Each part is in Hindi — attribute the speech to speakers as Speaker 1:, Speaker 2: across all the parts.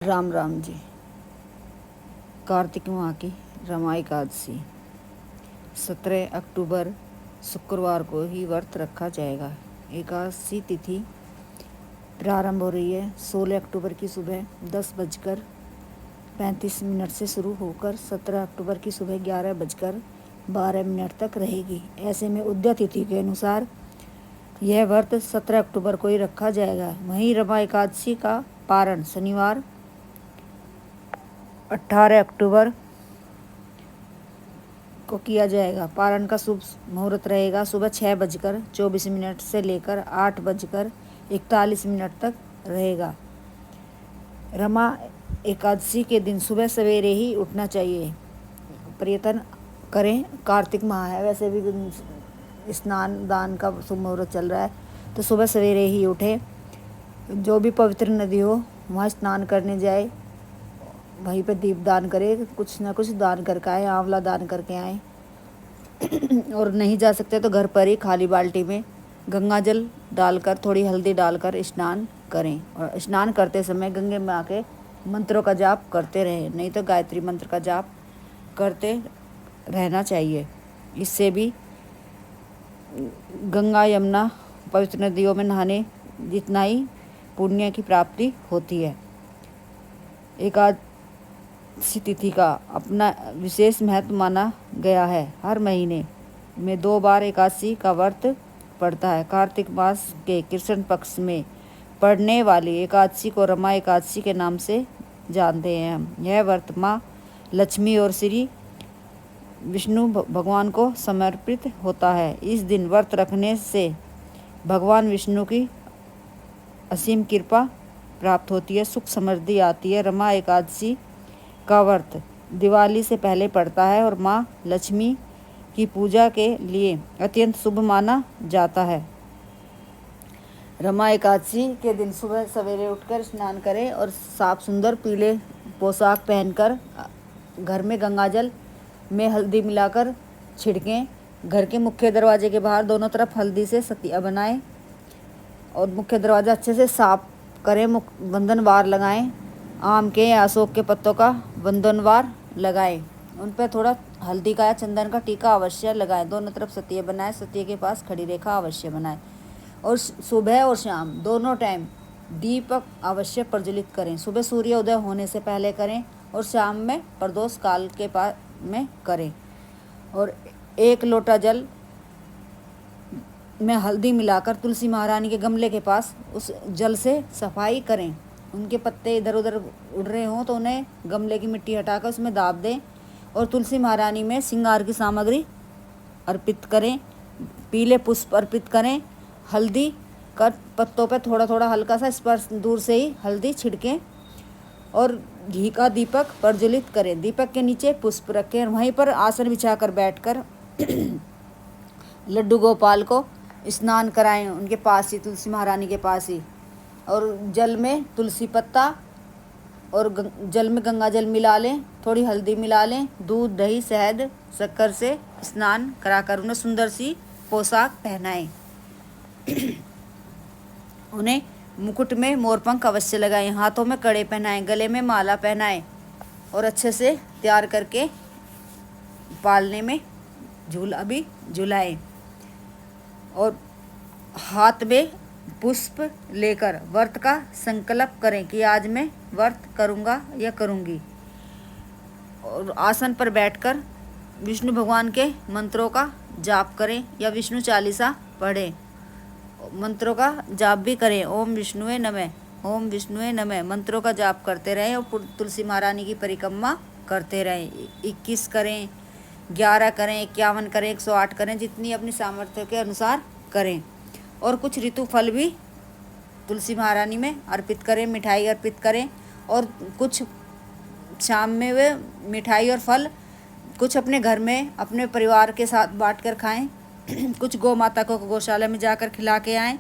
Speaker 1: राम राम जी। कार्तिक माह की रमा एकादशी 17 अक्टूबर शुक्रवार को ही व्रत रखा जाएगा। एकादशी तिथि प्रारंभ हो रही है 16 अक्टूबर की सुबह 10:35 से शुरू होकर 17 अक्टूबर की सुबह 11:12 तक रहेगी। ऐसे में उदय तिथि के अनुसार यह व्रत 17 अक्टूबर को ही रखा जाएगा। वहीं रमा एकादशी का पारण शनिवार 18 अक्टूबर को किया जाएगा। पारण का शुभ मुहूर्त रहेगा सुबह 6:24 से लेकर 8:41 तक रहेगा। रमा एकादशी के दिन सुबह सवेरे ही उठना चाहिए। प्रयत्न करें, कार्तिक माह है, वैसे भी स्नान दान का शुभ मुहूर्त चल रहा है, तो सुबह सवेरे ही उठे। जो भी पवित्र नदी हो वहाँ स्नान करने जाए, वहीं पर दीप दान करे, कुछ ना कुछ दान करके आए, आंवला दान करके आए। और नहीं जा सकते तो घर पर ही खाली बाल्टी में गंगा जल डालकर थोड़ी हल्दी डालकर स्नान करें। और स्नान करते समय गंगे में आके मंत्रों का जाप करते रहें, नहीं तो गायत्री मंत्र का जाप करते रहना चाहिए। इससे भी गंगा यमुना पवित्र नदियों में नहाने जितना ही पुण्य की प्राप्ति होती है। एकादशी तिथि का अपना विशेष महत्व माना गया है। हर महीने में 2 बार एकादशी का व्रत पड़ता है। कार्तिक मास के कृष्ण पक्ष में पड़ने वाली एकादशी को रमा एकादशी के नाम से जानते हैं हम। यह व्रत माँ लक्ष्मी और श्री विष्णु भगवान को समर्पित होता है। इस दिन व्रत रखने से भगवान विष्णु की असीम कृपा प्राप्त होती है, सुख समृद्धि आती है। रमा एकादशी का व्रत दिवाली से पहले पड़ता है और माँ लक्ष्मी की पूजा के लिए अत्यंत शुभ माना जाता है। रमा एकादशी के दिन सुबह सवेरे उठकर स्नान करें और साफ सुंदर पीले पोशाक पहनकर घर में गंगाजल में हल्दी मिलाकर छिड़कें। घर के मुख्य दरवाजे के बाहर दोनों तरफ हल्दी से सतिया बनाएं और मुख्य दरवाज़ा अच्छे से साफ करें। बंधनवार लगाएं। आम के या अशोक के पत्तों का बंधनवार लगाएं। उन पर थोड़ा हल्दी का या चंदन का टीका अवश्य लगाएं। दोनों तरफ सतिया बनाएं। सतिया के पास खड़ी रेखा अवश्य बनाएं। और सुबह और शाम दोनों टाइम दीपक अवश्य प्रज्वलित करें। सुबह सूर्य उदय होने से पहले करें और शाम में प्रदोष काल के पास में करें। और 1 लोटा जल में हल्दी मिलाकर तुलसी महारानी के गमले के पास उस जल से सफाई करें। उनके पत्ते इधर उधर उड़ रहे हों तो उन्हें गमले की मिट्टी हटाकर उसमें दाब दें और तुलसी महारानी में श्रृंगार की सामग्री अर्पित करें। पीले पुष्प अर्पित करें। हल्दी का पत्तों पर थोड़ा थोड़ा हल्का सा स्पर्श, दूर से ही हल्दी छिड़कें और घी का दीपक प्रज्वलित करें। दीपक के नीचे पुष्प रखें और वहीं पर आसन बिछाकर बैठकर लड्डू गोपाल को स्नान कराएं, उनके पास ही, तुलसी महारानी के पास ही। और जल में तुलसी पत्ता और जल में गंगा जल मिला लें, थोड़ी हल्दी मिला लें, दूध दही शहद शक्कर से स्नान कराकर उन्हें सुंदर सी पोशाक पहनाएं। उन्हें मुकुट में मोरपंख अवश्य लगाएं, हाथों में कड़े पहनाएं, गले में माला पहनाएं और अच्छे से तैयार करके पालने में झूला भी झुलाएं। और हाथ में पुष्प लेकर व्रत का संकल्प करें कि आज मैं व्रत करूँगा या करूँगी। और आसन पर बैठकर विष्णु भगवान के मंत्रों का जाप करें या विष्णु चालीसा पढ़ें। मंत्रों का जाप भी करें। ओम विष्णुवे नमः, ओम विष्णुवे नमः मंत्रों का जाप करते रहें और तुलसी महारानी की परिक्रमा करते रहें। 21 करें, 11 करें, 51 करें, 108 करें, जितनी अपनी सामर्थ्य के अनुसार करें। और कुछ ऋतु फल भी तुलसी महारानी में अर्पित करें, मिठाई अर्पित करें। और कुछ शाम में वे मिठाई और फल कुछ अपने घर में अपने परिवार के साथ बांटकर खाएं, कुछ गौ माता को गौशाला में जाकर खिला के आएँ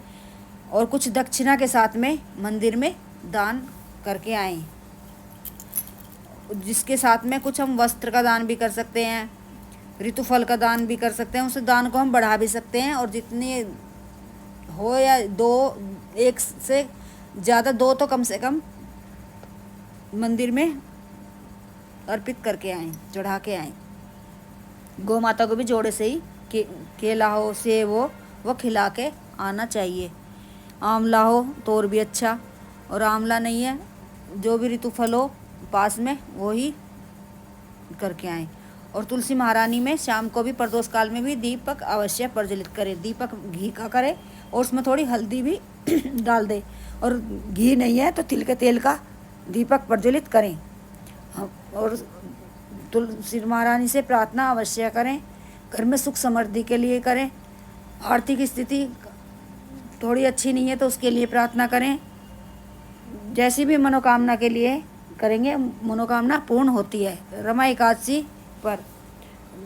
Speaker 1: और कुछ दक्षिणा के साथ में मंदिर में दान करके आएँ। जिसके साथ में कुछ हम वस्त्र का दान भी कर सकते हैं, ऋतुफल का दान भी कर सकते हैं। उस दान को हम बढ़ा भी सकते हैं और जितनी हो या 2, 1 से ज़्यादा 2 तो कम से कम मंदिर में अर्पित करके आएँ, चढ़ा के आएँ। गौ माता को भी जोड़े से ही केला हो, सेब हो, वो खिला के आना चाहिए। आंवला हो तो और भी अच्छा, और आंवला नहीं है, जो भी ऋतु फल हो पास में वो ही करके आएँ। और तुलसी महारानी में शाम को भी प्रदोष काल में भी दीपक अवश्य प्रज्वलित करें। दीपक घी का करें और उसमें थोड़ी हल्दी भी डाल दें, और घी नहीं है तो तिल के तेल का दीपक प्रज्वलित करें। और तुलसी महारानी से प्रार्थना अवश्य करें। घर में सुख समृद्धि के लिए करें। आर्थिक स्थिति थोड़ी अच्छी नहीं है तो उसके लिए प्रार्थना करें। जैसी भी मनोकामना के लिए करेंगे मनोकामना पूर्ण होती है। रमा एकादशी पर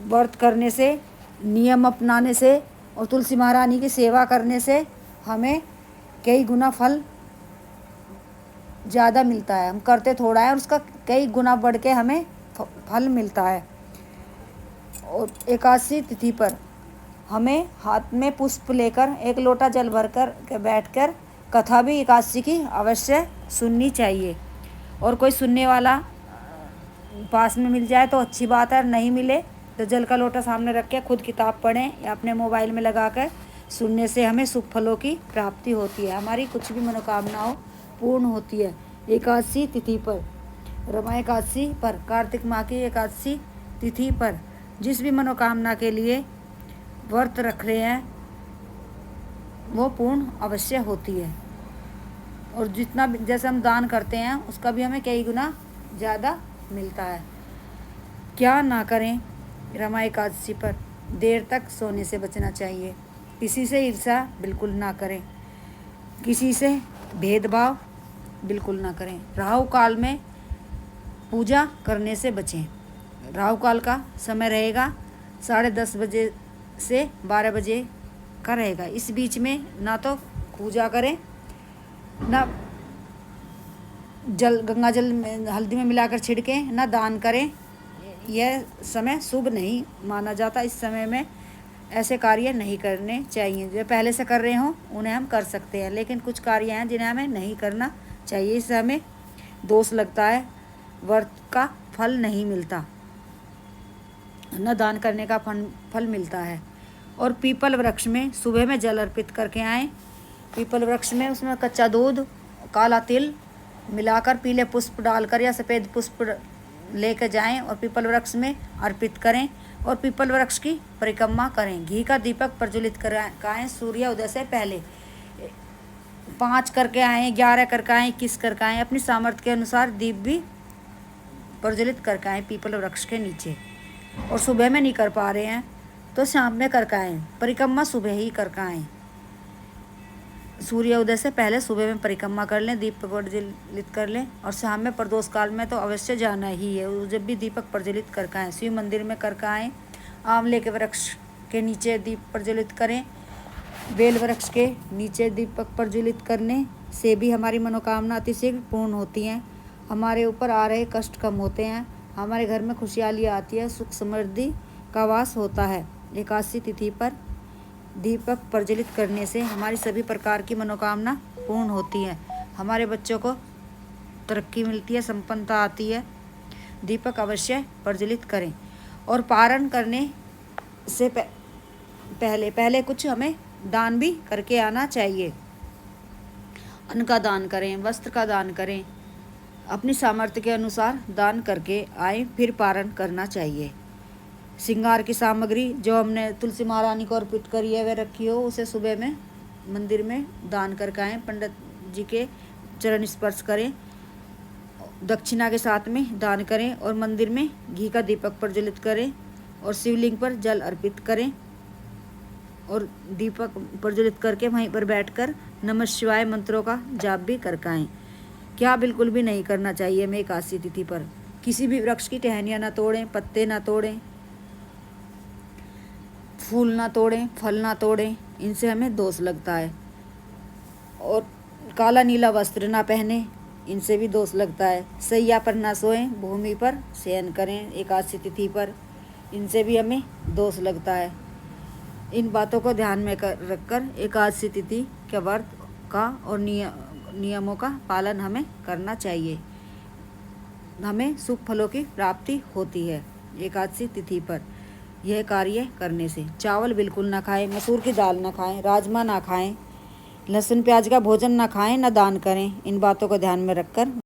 Speaker 1: व्रत करने से, नियम अपनाने से और तुलसी महारानी की सेवा करने से हमें कई गुना फल ज़्यादा मिलता है। हम करते थोड़ा है और उसका कई गुना बढ़ के हमें फल मिलता है। और एकादशी तिथि पर हमें हाथ में पुष्प लेकर एक लोटा जल भरकर बैठकर कथा भी एकादशी की अवश्य सुननी चाहिए। और कोई सुनने वाला पास में मिल जाए तो अच्छी बात है, नहीं मिले तो जल का लोटा सामने रख के खुद किताब पढ़ें या अपने मोबाइल में लगा कर सुनने से हमें शुभ फलों की प्राप्ति होती है। हमारी कुछ भी मनोकामना हो पूर्ण होती है। एकादशी तिथि पर, रमा एकादशी पर, कार्तिक माह की एकादशी तिथि पर जिस भी मनोकामना के लिए व्रत रख रहे हैं वो पूर्ण अवश्य होती है। और जितना जैसे हम दान करते हैं उसका भी हमें कई गुना ज़्यादा मिलता है। क्या ना करें रमा एकादशी पर? देर तक सोने से बचना चाहिए। किसी से ईर्ष्या बिल्कुल ना करें। किसी से भेदभाव बिल्कुल ना करें। राहु काल में पूजा करने से बचें। राहु काल का समय रहेगा 10:30 बजे से 12 बजे का रहेगा। इस बीच में ना तो पूजा करें, ना जल गंगा जल में हल्दी में मिलाकर छिड़कें, ना दान करें। यह समय शुभ नहीं माना जाता। इस समय में ऐसे कार्य नहीं करने चाहिए। जो पहले से कर रहे हों उन्हें हम कर सकते हैं, लेकिन कुछ कार्य हैं जिन्हें हमें नहीं करना चाहिए। इससे हमें दोष लगता है, व्रत का फल नहीं मिलता, न दान करने का फल मिलता है। और पीपल वृक्ष में सुबह में जल अर्पित करके आएँ। पीपल वृक्ष में उसमें कच्चा दूध, काला तिल मिलाकर पीले पुष्प डालकर या सफ़ेद पुष्प लेकर जाएं और पीपल वृक्ष में अर्पित करें और पीपल वृक्ष की परिक्रमा करें। घी का दीपक प्रज्वलित कराएँ सूर्य उदय से पहले। 5 करके आएँ, 11 करके आएँ, 21 करके आएँ। अपनी सामर्थ्य के अनुसार दीप भी प्रज्वलित करके आएँ पीपल वृक्ष के नीचे। और सुबह में नहीं कर पा रहे हैं तो शाम में करके आएँ। परिक्रमा सुबह ही करके आएँ। सूर्य उदय से पहले सुबह में परिक्रमा कर लें, दीपक प्रज्वलित कर लें। और शाम में प्रदोष काल में तो अवश्य जाना ही है, जब भी दीपक प्रज्वलित करके आएँ। शिव मंदिर में करके आएँ। आंवले के वृक्ष के नीचे दीप प्रज्वलित करें। बेल वृक्ष के नीचे दीपक प्रज्वलित करने से भी हमारी मनोकामना अतिशीघ्र पूर्ण होती हैं। हमारे ऊपर आ रहे कष्ट कम होते हैं। हमारे घर में खुशहाली आती है, सुख समृद्धि का वास होता है। एकादशी तिथि पर दीपक प्रज्वलित करने से हमारी सभी प्रकार की मनोकामना पूर्ण होती है। हमारे बच्चों को तरक्की मिलती है, संपन्नता आती है। दीपक अवश्य प्रज्वलित करें। और पारण करने से पहले कुछ हमें दान भी करके आना चाहिए। अन्न का दान करें, वस्त्र का दान करें। अपनी सामर्थ्य के अनुसार दान करके आए, फिर पारण करना चाहिए। श्रृंगार की सामग्री जो हमने तुलसी महारानी को अर्पित करी है वह रखी हो, उसे सुबह में मंदिर में दान करके आएँ। पंडित जी के चरण स्पर्श करें, दक्षिणा के साथ में दान करें और मंदिर में घी का दीपक प्रज्वलित करें और शिवलिंग पर जल अर्पित करें और दीपक प्रज्वलित करके वहीं पर बैठकर नमः शिवाय मंत्रों का जाप भी करके आएँ। क्या बिल्कुल भी नहीं करना चाहिए हमें एकादशी तिथि पर? किसी भी वृक्ष की टहनियाँ ना तोड़ें, पत्ते ना तोड़ें, फूल ना तोड़ें, फल ना तोड़ें, इनसे हमें दोष लगता है। और काला नीला वस्त्र ना पहने, इनसे भी दोष लगता है। सैया पर ना सोएं, भूमि पर शयन करें एकादशी तिथि पर, इनसे भी हमें दोष लगता है। इन बातों को ध्यान में रखकर एकादशी तिथि के व्रत का और नियमों का पालन हमें करना चाहिए। हमें शुभ फलों की प्राप्ति होती है एकादशी तिथि पर यह कार्य करने से। चावल बिल्कुल ना खाएं, मसूर की दाल ना खाएं, राजमा ना खाएं, लहसुन प्याज का भोजन ना खाएं, ना दान करें। इन बातों को ध्यान में रखकर